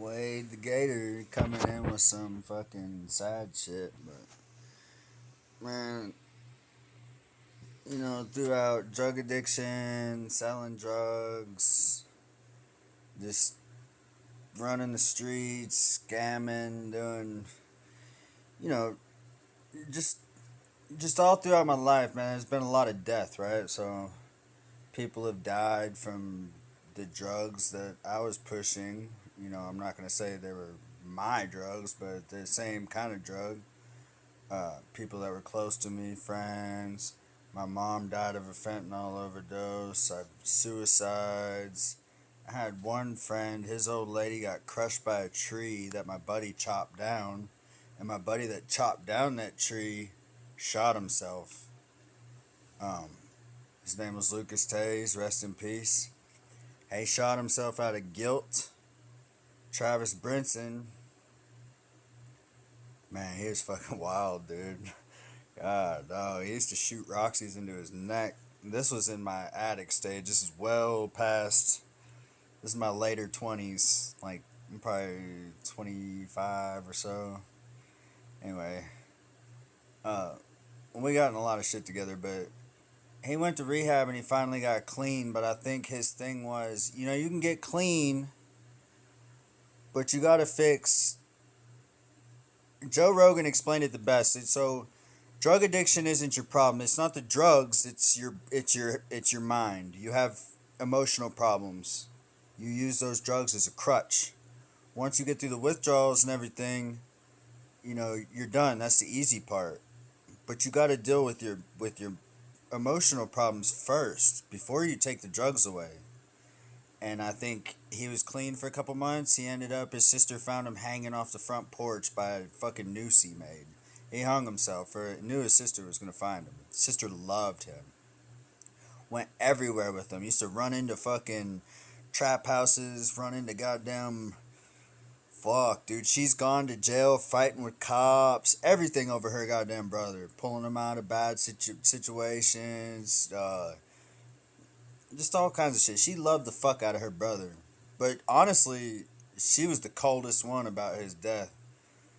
Wade the Gator coming in with some fucking sad shit, but man, throughout drug addiction, selling drugs, just running the streets, scamming, doing, you know, just just all throughout my life, man. There's been a lot of death, right? So people have died from the drugs that I was pushing. I'm not gonna say they were my drugs, but the same kind of drug. People that were close to me, friends. My mom died of a fentanyl overdose. I've suicides. I had one friend, his old lady got crushed by a tree that my buddy chopped down, and my buddy that chopped down that tree shot himself. Um, his name was Lucas Tays, rest in peace. He shot himself out of guilt. Travis Brinson, man, he was fucking wild, dude. God, dog. He used to shoot Roxy's into his neck. This was in my addict stage. This is well past. This is my later 20s. Like, I'm probably 25 or so. Anyway, uh, we got in a lot of shit together, but he went to rehab and he finally got clean. But I think his thing was, you can get clean, but you gotta fix. Joe Rogan explained it the best. So drug addiction isn't your problem. It's not the drugs. It's your mind. You have emotional problems. You use those drugs as a crutch. Once you get through the withdrawals and everything, you're done. That's the easy part. But you got to deal with your emotional problems first before you take the drugs away. And I think he was clean for a couple months. His sister found him hanging off the front porch by a fucking noose he made. He hung himself for knew his sister was gonna find him. His sister loved him. Went everywhere with him. Used to run into fucking trap houses, run into goddamn fuck, dude. She's gone to jail fighting with cops, everything over her goddamn brother, pulling him out of bad situations, just all kinds of shit. She loved the fuck out of her brother. But honestly, she was the coldest one about his death.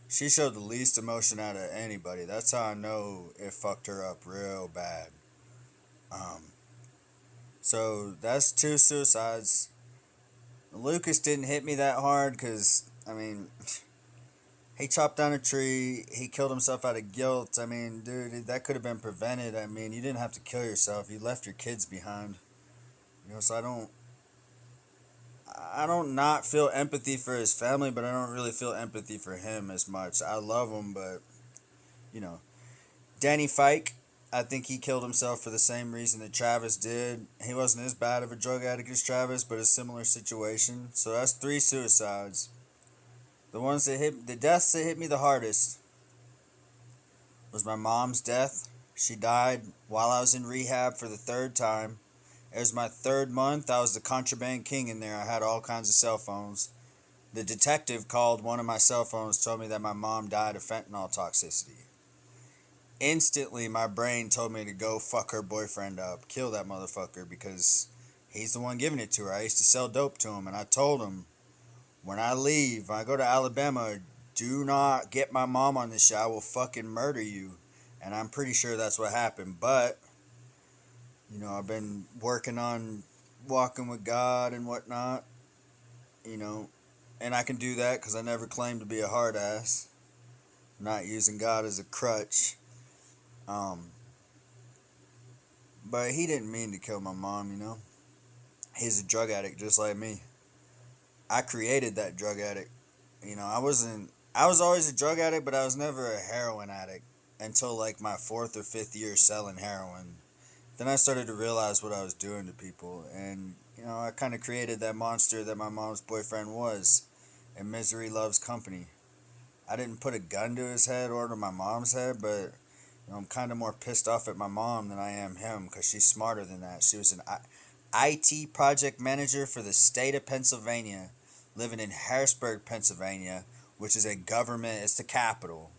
She showed the least emotion out of anybody. That's how I know it fucked her up real bad. Um, so that's two suicides. Lucas didn't hit me that hard because, he chopped down a tree. He killed himself out of guilt. Dude, that could have been prevented. You didn't have to kill yourself. You left your kids behind. So I don't not feel empathy for his family, but I don't really feel empathy for him as much. I love him, but you know, Danny Fike, I think he killed himself for the same reason that Travis did. He wasn't as bad of a drug addict as Travis, but a similar situation. So that's three suicides. The deaths that hit me the hardest was my mom's death. She died while I was in rehab for the third time. It was my third month. I was the contraband king in there. I had all kinds of cell phones. The detective called one of my cell phones, told me that my mom died of fentanyl toxicity. Instantly, my brain told me to go fuck her boyfriend up, kill that motherfucker, because he's the one giving it to her. I used to sell dope to him, and I told him, when I leave, when I go to Alabama, do not get my mom on this shit. I will fucking murder you. And I'm pretty sure that's what happened. But, I've been working on walking with God and whatnot, you know, and I can do that because I never claimed to be a hard ass. Not using God as a crutch. Um, but he didn't mean to kill my mom. He's a drug addict just like me. I created that drug addict. I was always a drug addict, but I was never a heroin addict until like my fourth or fifth year selling heroin. Then I started to realize what I was doing to people, and I kind of created that monster that my mom's boyfriend was. And misery loves company. I didn't put a gun to his head or to my mom's head, but I'm kind of more pissed off at my mom than I am him because she's smarter than that. She was an IT project manager for the state of Pennsylvania, living in Harrisburg, Pennsylvania, which is a government, it's the capital.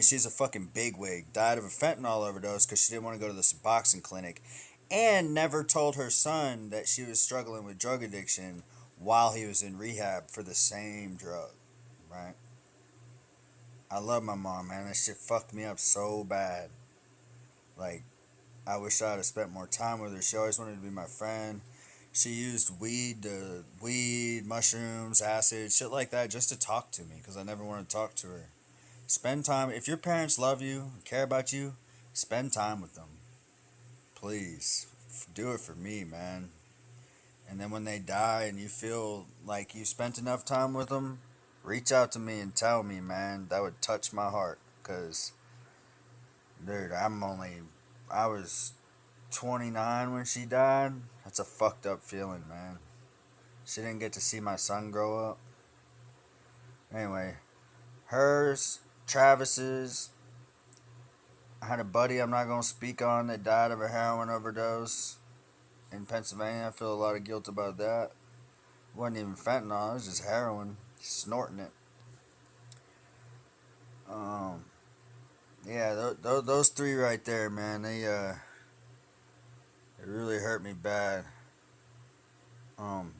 She's a fucking bigwig. Died of a fentanyl overdose because she didn't want to go to the Suboxone clinic, and never told her son that she was struggling with drug addiction, while he was in rehab for the same drug, right? I love my mom, man. That shit fucked me up so bad. Like, I wish I'd have spent more time with her. She always wanted to be my friend. She used weed, mushrooms, acid, shit like that just to talk to me because I never wanted to talk to her. Spend time. If your parents love you, care about you, spend time with them. Please. Do it for me, man. And then when they die and you feel like you spent enough time with them, reach out to me and tell me, man. That would touch my heart. Because, dude, I was 29 when she died. That's a fucked up feeling, man. She didn't get to see my son grow up. Anyway, hers, Travis's. I had a buddy I'm not going to speak on that died of a heroin overdose in Pennsylvania. I feel a lot of guilt about that. It wasn't even fentanyl, it was just heroin. Snorting it. Um, yeah, those three right there, man, they really hurt me bad. Um,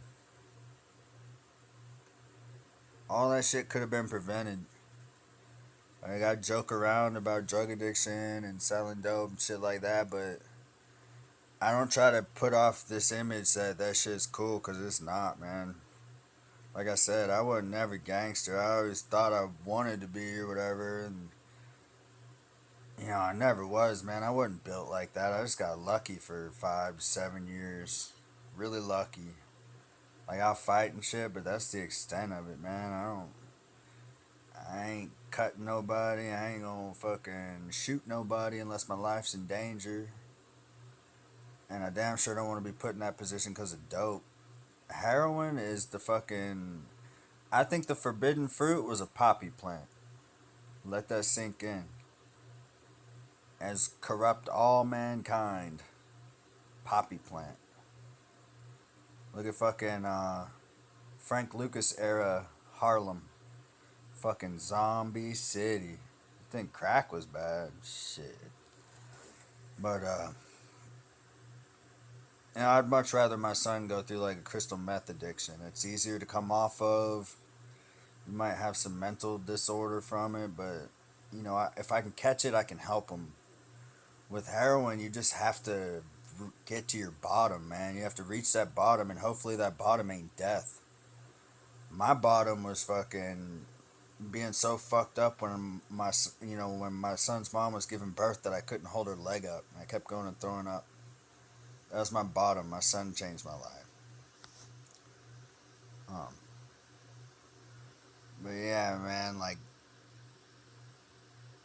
all that shit could have been prevented. Like, I joke around about drug addiction and selling dope and shit like that, but I don't try to put off this image that that shit's cool because it's not, man. Like I said, I wasn't never gangster. I always thought I wanted to be or whatever, and I never was, man. I wasn't built like that. I just got lucky for 5, 7 years. Really lucky. Like, I'll fight and shit, but that's the extent of it, man. I ain't cutting nobody. I ain't gonna fucking shoot nobody unless my life's in danger. And I damn sure don't want to be put in that position because of dope. Heroin is the fucking. I think the forbidden fruit was a poppy plant. Let that sink in. As corrupt all mankind. Poppy plant. Look at fucking Frank Lucas era Harlem. Fucking zombie city. I think crack was bad. Shit. But I'd much rather my son go through like a crystal meth addiction. It's easier to come off of. You might have some mental disorder from it, but if I can catch it, I can help him. With heroin, you just have to get to your bottom, man. You have to reach that bottom, and hopefully that bottom ain't death. My bottom was fucking being so fucked up when my son's mom was giving birth that I couldn't hold her leg up. I kept going and throwing up. That was my bottom. My son changed my life. Um, but yeah, man, like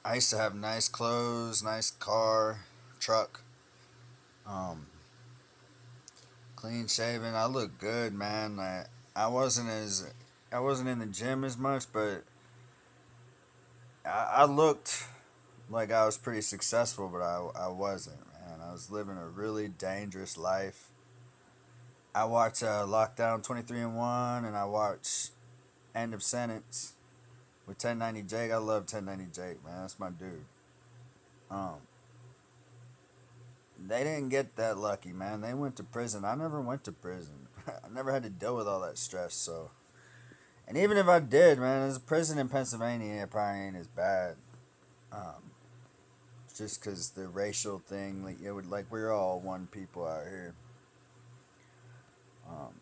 I used to have nice clothes, nice car, truck, um, clean shaven. I looked good, man. I wasn't as I wasn't in the gym as much, but I looked like I was pretty successful, but I wasn't, man. I was living a really dangerous life. I watch Lockdown 23 and 1, and I watch End of Sentence with 1090 Jake. I love 1090 Jake, man. That's my dude. Um, they didn't get that lucky, man. They went to prison. I never went to prison. I never had to deal with all that stress. So, and even if I did, man, there's a prison in Pennsylvania. It probably ain't as bad. Um, just because the racial thing, like we're all one people out here. Um,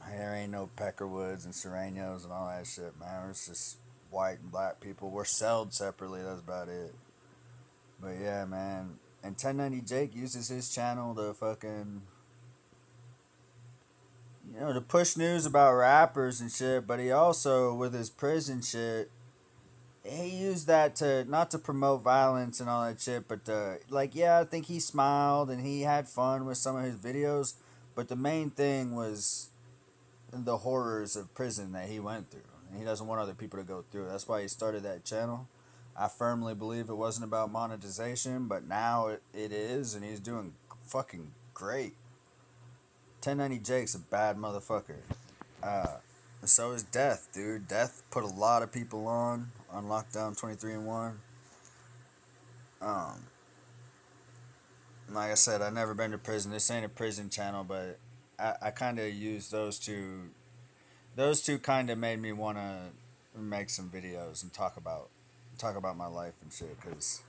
there ain't no Peckerwoods and Serranos and all that shit, man. It's just white and black people. We're sold separately. That's about it. But yeah, man. And 1090 Jake uses his channel to fucking to push news about rappers and shit. But he also, with his prison shit, he used that to not to promote violence and all that shit, but yeah, I think he smiled and he had fun with some of his videos. But the main thing was the horrors of prison that he went through, and he doesn't want other people to go through. That's why he started that channel. I firmly believe it wasn't about monetization, but now it is, and he's doing fucking great. 1090 Jake's a bad motherfucker. Uh, so is Death, dude. Death put a lot of people on Lockdown 23 and 1. Um, like I said, I've never been to prison. This ain't a prison channel, but I kind of use those two those two kind of made me want to make some videos and talk about my life and shit. Cause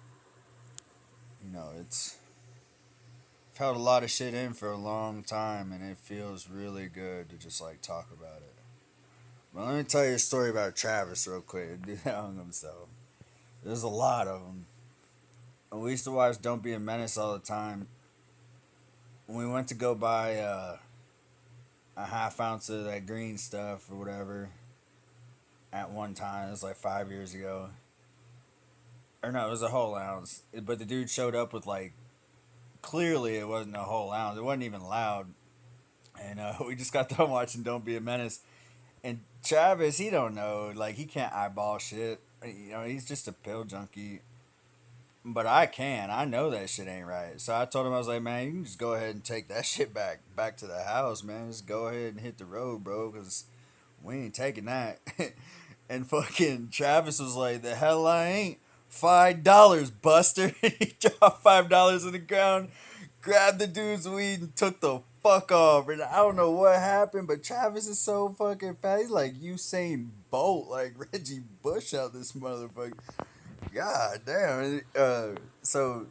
it's I've held a lot of shit in for a long time, and it feels really good to just like talk about it. But let me tell you a story about Travis real quick. Dude hung himself. There's a lot of them. We used to watch Don't Be a Menace all the time. When we went to go buy a half ounce of that green stuff or whatever at one time, it was like 5 years ago. Or no, it was a whole ounce. But the dude showed up with like, clearly it wasn't a whole ounce. It wasn't even loud. And we just got done watching Don't Be a Menace. And Travis, he don't know. Like, he can't eyeball shit. He's just a pill junkie. But I can. I know that shit ain't right. So I told him, I was like, man, you can just go ahead and take that shit back to the house, man. Just go ahead and hit the road, bro, because we ain't taking that. And fucking Travis was like, the hell I ain't. $5, Buster. And he dropped $5 on the ground, grabbed the dude's weed, and took the fuck off. And I don't know what happened, but Travis is so fucking fat. He's like Usain Bolt, like Reggie Bush out this motherfucker. God damn. So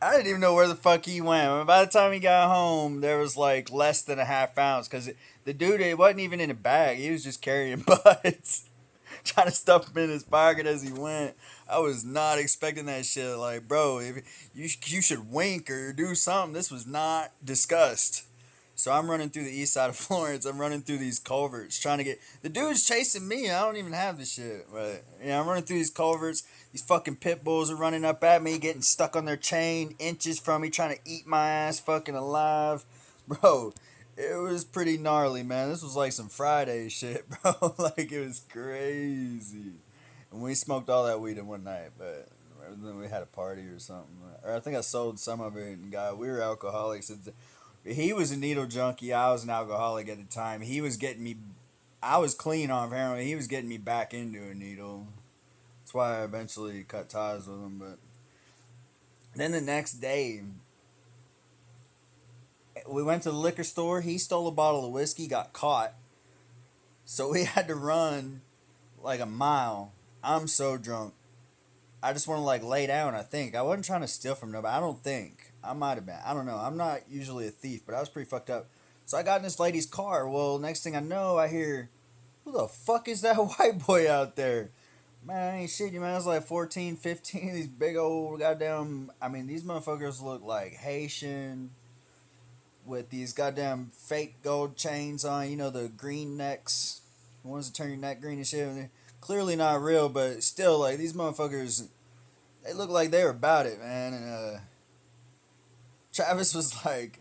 I didn't even know where the fuck he went. By the time he got home, there was like less than a half ounce because the dude, it wasn't even in a bag. He was just carrying butts, trying to stuff them in his pocket as he went. I was not expecting that shit. Like, bro, if you should wink or do something. This was not discussed. So I'm running through the east side of Florence. I'm running through these culverts trying to get the dude's chasing me. I don't even have the shit. But yeah, I'm running through these culverts. These fucking pit bulls are running up at me, getting stuck on their chain, inches from me, trying to eat my ass fucking alive. Bro, it was pretty gnarly, man. This was like some Friday shit, bro. Like, it was crazy. And we smoked all that weed in one night, but then we had a party or something. Or I think I sold some of it and we were alcoholics. He was a needle junkie. I was an alcoholic at the time. He was getting me. I was clean off heroin. He was getting me back into a needle. That's why I eventually cut ties with him. But then the next day, we went to the liquor store. He stole a bottle of whiskey, got caught. So we had to run like a mile. I'm so drunk. I just want to like lay down, I think. I wasn't trying to steal from nobody. I don't think. I might have been. I don't know. I'm not usually a thief, but I was pretty fucked up. So I got in this lady's car. Well, next thing I know, I hear, who the fuck is that white boy out there? Man, I ain't shit you, man. I was like 14, 15. These big old goddamn. I mean, these motherfuckers look like Haitian with these goddamn fake gold chains on. The green necks. The ones that turn your neck green and shit. They're clearly not real, but still, like, these motherfuckers, they look like they were about it, man. And Travis was like,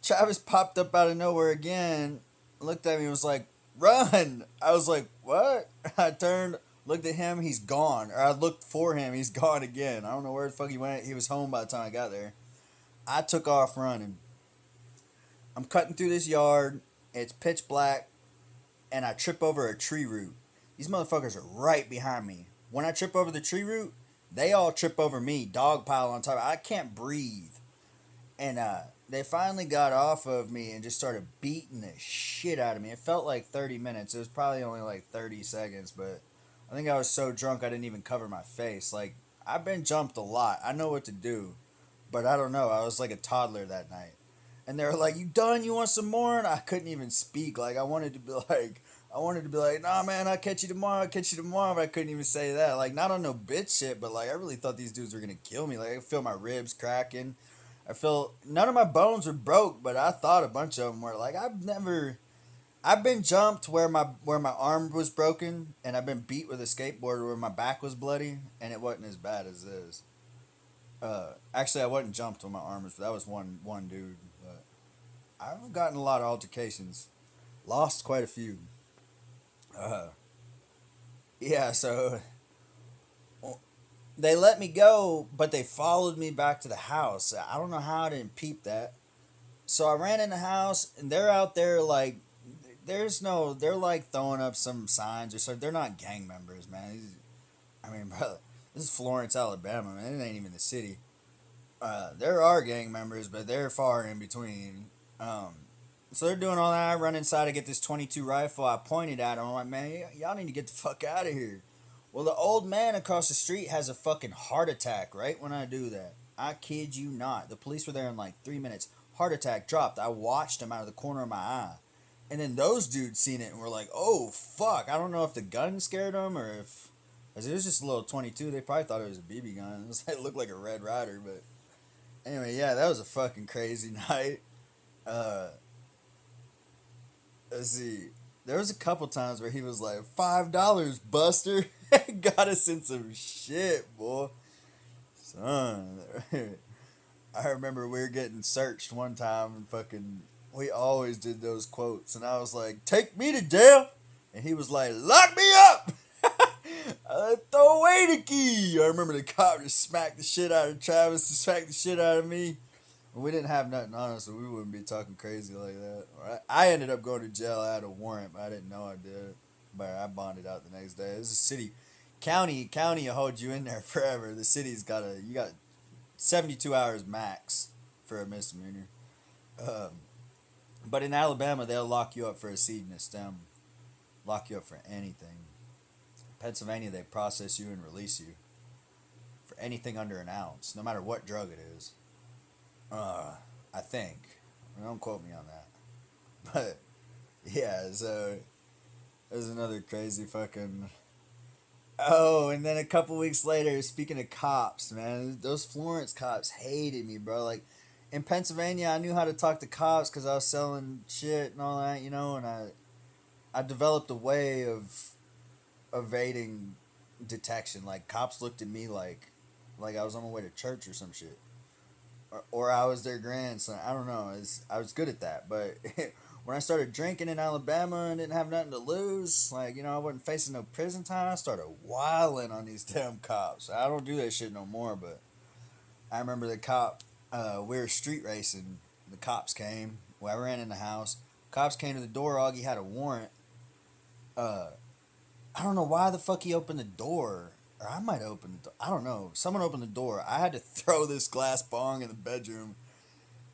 Travis popped up out of nowhere again, looked at me and was like, run! I was like, what? I turned, looked at him, he's gone. Or I looked for him, he's gone again. I don't know where the fuck he went. He was home by the time I got there. I took off running. I'm cutting through this yard. It's pitch black. And I trip over a tree root. These motherfuckers are right behind me. When I trip over the tree root, they all trip over me. Dog pile on top. I can't breathe. And they finally got off of me and just started beating the shit out of me. It felt like 30 minutes. It was probably only like 30 seconds, but I think I was so drunk I didn't even cover my face. Like, I've been jumped a lot. I know what to do, but I don't know. I was like a toddler that night. And they were like, "You done? You want some more?" And I couldn't even speak. Like, I wanted to be like, "Nah, man, I'll catch you tomorrow. I'll catch you tomorrow." But I couldn't even say that. Like, not on no bitch shit, but like, I really thought these dudes were gonna kill me. Like, I feel my ribs cracking. I feel none of my bones were broke, but I thought a bunch of them were. Like, I've been jumped where my arm was broken, and I've been beat with a skateboard where my back was bloody, and it wasn't as bad as this. Actually, I wasn't jumped when my arm was. That was one dude. But I've gotten a lot of altercations, lost quite a few. Uh, yeah, so they let me go, but they followed me back to the house. I don't know how I didn't peep that. So I ran in the house, and they're out there like, they're like throwing up some signs or something. They're not gang members, man. I mean, brother, this is Florence, Alabama, man. It ain't even the city. There are gang members, but they're far in between. Um, So they're doing all that. I run inside to get this 22 rifle. I pointed at him. I'm like, man, y'all need to get the fuck out of here. Well, the old man across the street has a fucking heart attack right when I do that. I kid you not. The police were there in like 3 minutes. Heart attack dropped. I watched him out of the corner of my eye. And then those dudes seen it and were like, oh, fuck. I don't know if the gun scared them or if. Cause it was just a little 22. They probably thought it was a BB gun. It looked like a Red Ryder. But anyway, yeah, that was a fucking crazy night. Uh, let's see. There was a couple times where he was like, $5, Buster. Got us in some shit, boy. Son. I remember we were getting searched one time and fucking we always did those quotes and I was like, take me to jail, and he was like, lock me up. Throw away the key. I remember the cop just smacked the shit out of Travis, to smack the shit out of me. We didn't have nothing on us, so we wouldn't be talking crazy like that. I ended up going to jail. I had a warrant, but I didn't know I did. But I bonded out the next day. It's a city, county will hold you in there forever. The city's you got 72 hours max for a misdemeanor. Um, but in Alabama, they'll lock you up for a seed and a stem. Lock you up for anything. Pennsylvania, they process you and release you for anything under an ounce, no matter what drug it is. I think. Don't quote me on that. But yeah, so there's another crazy fucking. Oh, and then a couple weeks later, speaking of cops, man, those Florence cops hated me, bro. Like in Pennsylvania, I knew how to talk to cops because I was selling shit and all that, and I developed a way of evading detection. Like cops looked at me like I was on my way to church or some shit, or I was their grandson. I don't know. I was good at that, but when I started drinking in Alabama and didn't have nothing to lose, I wasn't facing no prison time. I started wilding on these damn cops. I don't do that shit no more, but I remember the cop. We were street racing. The cops came. Well, I ran in the house. Cops came to the door. Augie had a warrant. Uh, I don't know why the fuck he opened the door. Or I might open the door. I don't know. Someone opened the door. I had to throw this glass bong in the bedroom.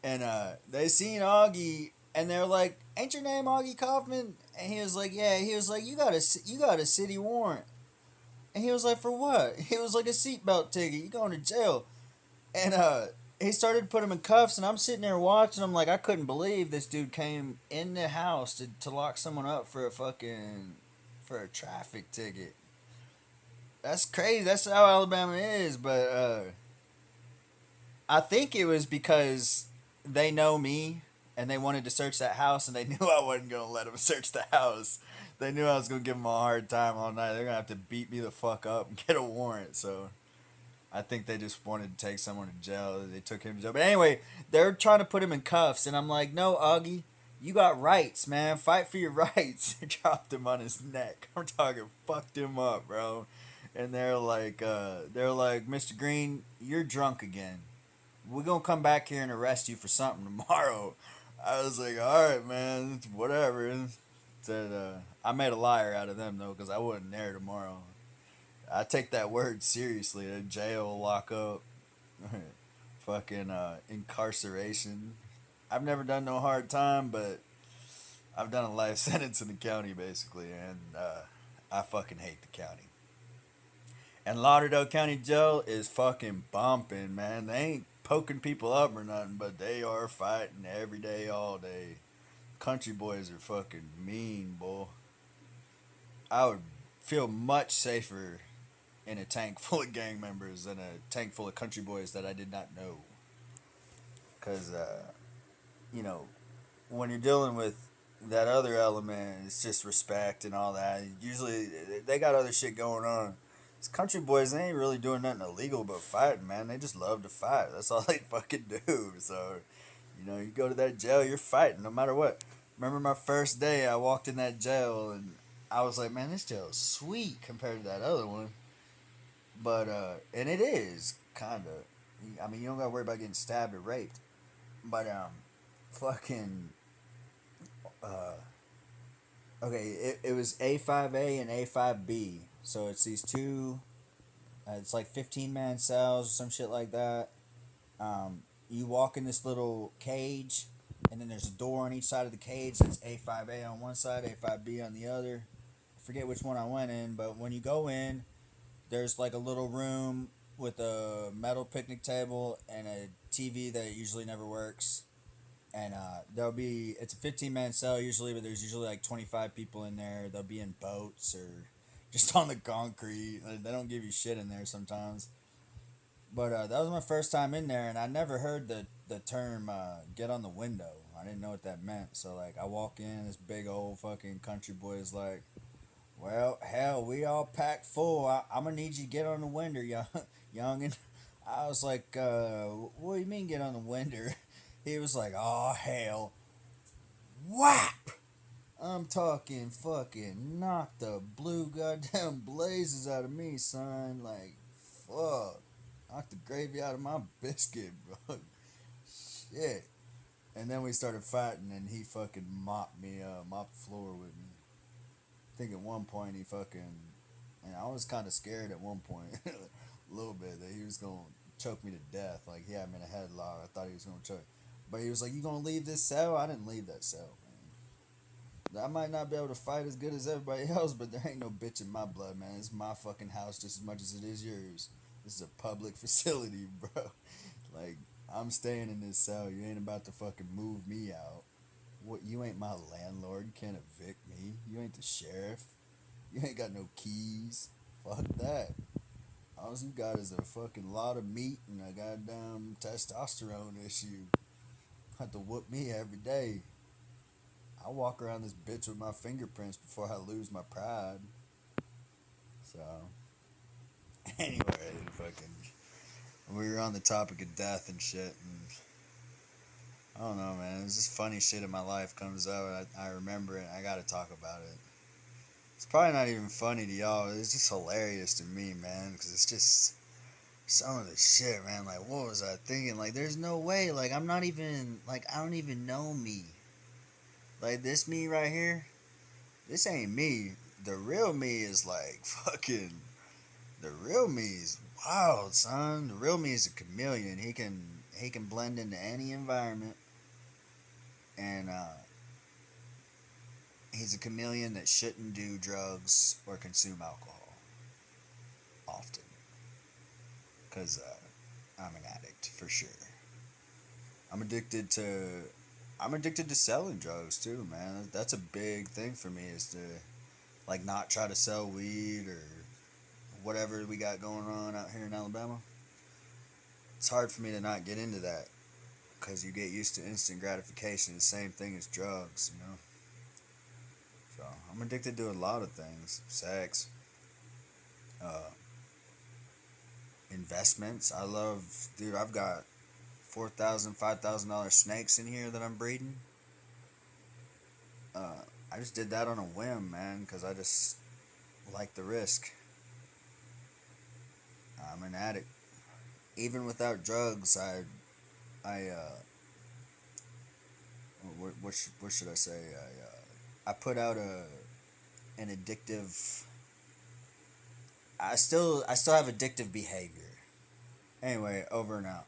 And they seen Augie and they're like, ain't your name Augie Kaufman? And he was like, yeah. He was like, you got a city warrant. And he was like, for what? He was like, a seatbelt ticket. You going to jail. And he started to put him in cuffs, and I'm sitting there watching him like I couldn't believe this dude came in the house to lock someone up for for a traffic ticket. That's crazy. That's how Alabama is. But I think it was because they know me and they wanted to search that house, and they knew I wasn't gonna let them search the house. They knew I was gonna give them a hard time all night. They're gonna have to beat me the fuck up and get a warrant. So I think they just wanted to take someone to jail. They took him to jail. But anyway, they're trying to put him in cuffs, and I'm like, no, Augie, you got rights, man. Fight for your rights. Dropped him on his neck. I'm talking, fucked him up, bro. And they're like, Mr. Green, you're drunk again. We're gonna come back here and arrest you for something tomorrow. I was like, all right, man, whatever. Said, I made a liar out of them though, because I wasn't there tomorrow. I take that word seriously. Jail, lock up, fucking incarceration. I've never done no hard time, but I've done a life sentence in the county basically, and I fucking hate the county. And Lauderdale County Jail is fucking bumping, man. They ain't poking people up or nothing, but they are fighting every day, all day. Country boys are fucking mean, boy. I would feel much safer in a tank full of gang members than a tank full of country boys that I did not know. Because, you know, when you're dealing with that other element, it's just respect and all that. Usually, they got other shit going on. These country boys, they ain't really doing nothing illegal but fighting, man. They just love to fight. That's all they fucking do. So, you go to that jail, you're fighting no matter what. Remember my first day, I walked in that jail and I was like, man, this jail is sweet compared to that other one. But, and it is, kind of. I mean, you don't gotta worry about getting stabbed or raped. But, fucking, uh, okay, it was A5A and A5B. So it's these two, it's like 15-man cells or some shit like that. You walk in this little cage, and then there's a door on each side of the cage. That's A5A on one side, A5B on the other. I forget which one I went in, but when you go in, there's like a little room with a metal picnic table and a TV that usually never works. And there'll be it's a 15-man cell usually, but there's usually like 25 people in there. They'll be in boats or just on the concrete. Like, they don't give you shit in there sometimes. But that was my first time in there, and I never heard the term "get on the window." I didn't know what that meant. So like, I walk in, this big old fucking country boy is like, "Well, hell, we all packed full. I'm gonna need you to get on the window, youngin." I was like, "What do you mean get on the window?" He was like, "Oh hell, whap!" I'm talking fucking knock the blue goddamn blazes out of me, son. Like, fuck. Knock the gravy out of my biscuit, bro. Shit. And then we started fighting, and he fucking mopped me up, mopped the floor with me. I think at one point he fucking. And I was kind of scared at one point, a little bit, that he was gonna choke me to death. Like, he had me in a headlock. I thought he was gonna choke. But he was like, "You gonna leave this cell?" I didn't leave that cell, man. I might not be able to fight as good as everybody else, but there ain't no bitch in my blood, man. It's my fucking house just as much as it is yours. This is a public facility, bro. Like, I'm staying in this cell. You ain't about to fucking move me out. What? You ain't my landlord. You can't evict me. You ain't the sheriff. You ain't got no keys. Fuck that. All you got is a fucking lot of meat and a goddamn testosterone issue. Have to whoop me every day. I walk around this bitch with my fingerprints before I lose my pride. So, anyway, fucking, we were on the topic of death and shit, and I don't know, man. It's just funny shit in my life comes out. I remember it. I gotta talk about it. It's probably not even funny to y'all. It's just hilarious to me, man, because it's just some of the shit, man. Like, what was I thinking? Like, there's no way. Like, I'm not even, like, I don't even know me. Like, this me right here, this ain't me. The real me is like fucking. The real me is wild, son. The real me is a chameleon. He can blend into any environment, and he's a chameleon that shouldn't do drugs or consume alcohol often, cause I'm an addict for sure. I'm addicted to. I'm addicted to selling drugs too, man. That's a big thing for me is to like not try to sell weed or whatever we got going on out here in Alabama. It's hard for me to not get into that because you get used to instant gratification. The same thing as drugs, you know. So I'm addicted to a lot of things: sex, uh, investments. I love, dude. I've got $4,000, $5,000 snakes in here that I'm breeding. I just did that on a whim, man, because I just like the risk. I'm an addict. Even without drugs, I what should I say? I put out an addictive. I still have addictive behavior. Anyway, over and out.